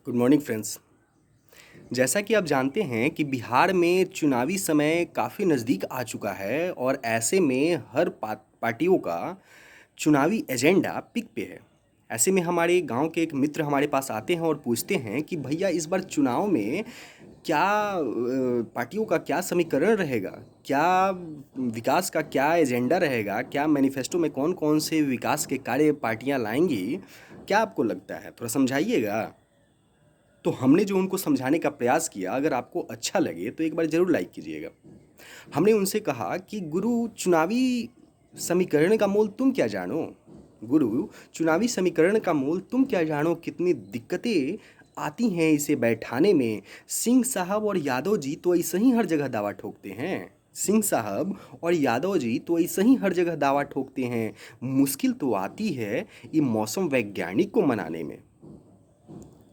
Good morning friends. जैसा कि आप जानते हैं कि बिहार में चुनावी समय काफ़ी नज़दीक आ चुका है और ऐसे में हर पार्टियों का चुनावी एजेंडा पिक पे है। ऐसे में हमारे गांव के एक मित्र हमारे पास आते हैं और पूछते हैं कि भैया इस बार चुनाव में क्या पार्टियों का क्या समीकरण रहेगा, क्या विकास का क्या एजेंडा रहेगा, क्या मैनिफेस्टो में कौन कौन से विकास के कार्य पार्टियां लाएंगी, क्या आपको लगता है? थोड़ा समझाइएगा। तो हमने जो उनको समझाने का प्रयास किया, अगर आपको अच्छा लगे तो एक बार ज़रूर लाइक कीजिएगा। हमने उनसे कहा कि गुरु, चुनावी समीकरण का मोल तुम क्या जानो। गुरु, चुनावी समीकरण का मोल तुम क्या जानो, कितनी दिक्कतें आती हैं इसे बैठाने में। सिंह साहब और यादव जी तो ऐसे ही हर जगह दावा ठोकते हैं। सिंह साहब और यादव जी तो ऐसे ही हर जगह दावा ठोकते हैं। मुश्किल तो आती है ये मौसम वैज्ञानिक को मनाने में।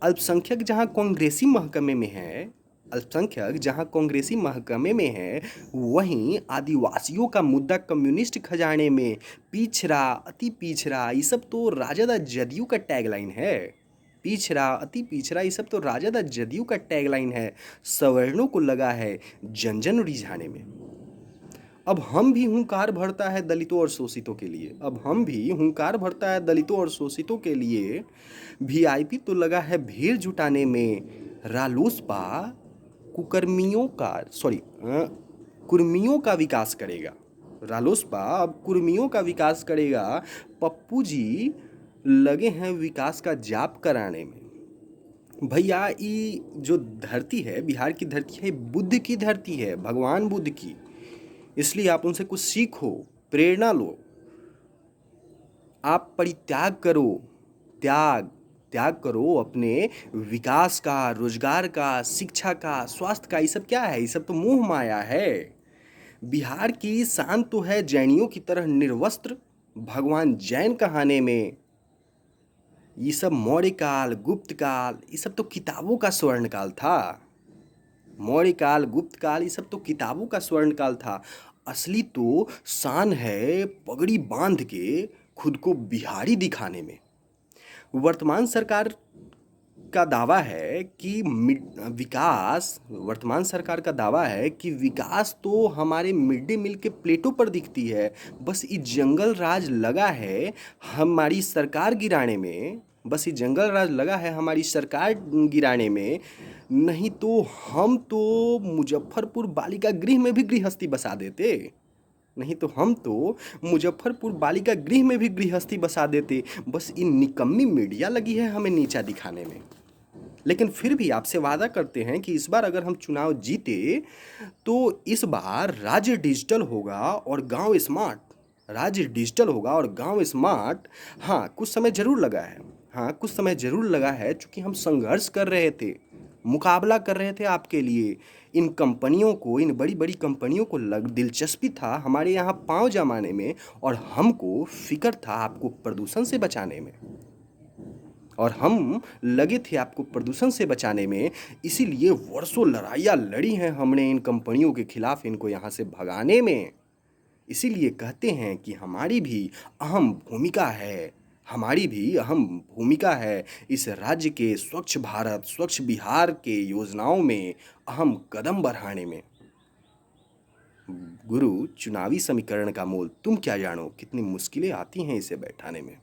अल्पसंख्यक जहाँ कांग्रेसी महकमे में है अल्पसंख्यक जहाँ कांग्रेसी महकमे में है, वहीं आदिवासियों का मुद्दा कम्युनिस्ट खजाने में। पिछड़ा, अति पिछड़ा, ये सब तो राजद जदयू का टैगलाइन है। पिछड़ा, अति पिछड़ा, ये सब तो राजद जदयू का टैगलाइन है। सवर्णों को लगा है जन जन रिझाने में। अब हम भी हुंकार भरता है दलितों और शोषितों के लिए। अब हम भी हुंकार भरता है दलितों और शोषितों के लिए। वीआईपी तो लगा है भीड़ जुटाने में। रालोसपा कुकर्मियों का सॉरी कुर्मियों का विकास करेगा। रालोसपा अब कुर्मियों का विकास करेगा। पप्पू जी लगे हैं विकास का जाप कराने में। भैया, ये जो धरती है, बिहार की धरती है, बुद्ध की धरती है, भगवान बुद्ध की। इसलिए आप उनसे कुछ सीखो, प्रेरणा लो। आप परित्याग करो, त्याग त्याग करो अपने विकास का, रोजगार का, शिक्षा का, स्वास्थ्य का। ये सब क्या है? ये सब तो मोह माया है। बिहार की शान तो है जैनियों की तरह निर्वस्त्र, भगवान जैन कहाने में। ये सब मौर्य काल, गुप्त काल, ये सब तो किताबों का स्वर्ण काल था। मौर्य काल, गुप्त काल, ये सब तो किताबों का स्वर्ण काल था। असली तो शान है पगड़ी बांध के खुद को बिहारी दिखाने में। वर्तमान सरकार का दावा है कि वर्तमान सरकार का दावा है कि विकास तो हमारे मिड डे मील के प्लेटों पर दिखती है। बस ये जंगल राज लगा है हमारी सरकार गिराने में। बस ये जंगल राज लगा है हमारी सरकार गिराने में। नहीं तो हम तो मुजफ्फरपुर बालिका गृह में भी गृहस्थी बसा देते। नहीं तो हम तो मुजफ्फरपुर बालिका गृह में भी गृहस्थी बसा देते। बस इन निकम्मी मीडिया लगी है हमें नीचा दिखाने में। लेकिन फिर भी आपसे वादा करते हैं कि इस बार अगर हम चुनाव जीते तो इस बार राज्य डिजिटल होगा और गांव स्मार्ट। राज्य डिजिटल होगा और गांव स्मार्ट। हाँ, कुछ समय जरूर लगा है। हाँ, कुछ समय जरूर लगा है, चूंकि हम संघर्ष कर रहे थे, मुकाबला कर रहे थे आपके लिए। इन कंपनियों को, इन बड़ी बड़ी कंपनियों को दिलचस्पी था हमारे यहाँ पाँव जमाने में, और हमको फिक्र था आपको प्रदूषण से बचाने में। और हम लगे थे आपको प्रदूषण से बचाने में। इसीलिए वर्षों लड़ाइयाँ लड़ी हैं हमने इन कंपनियों के खिलाफ, इनको यहाँ से भगाने में। इसीलिए कहते हैं कि हमारी भी अहम भूमिका है। हमारी भी अहम भूमिका है इस राज्य के स्वच्छ भारत, स्वच्छ बिहार के योजनाओं में अहम कदम बढ़ाने में। गुरु, चुनावी समीकरण का मोल तुम क्या जानो, कितनी मुश्किलें आती हैं इसे बैठाने में।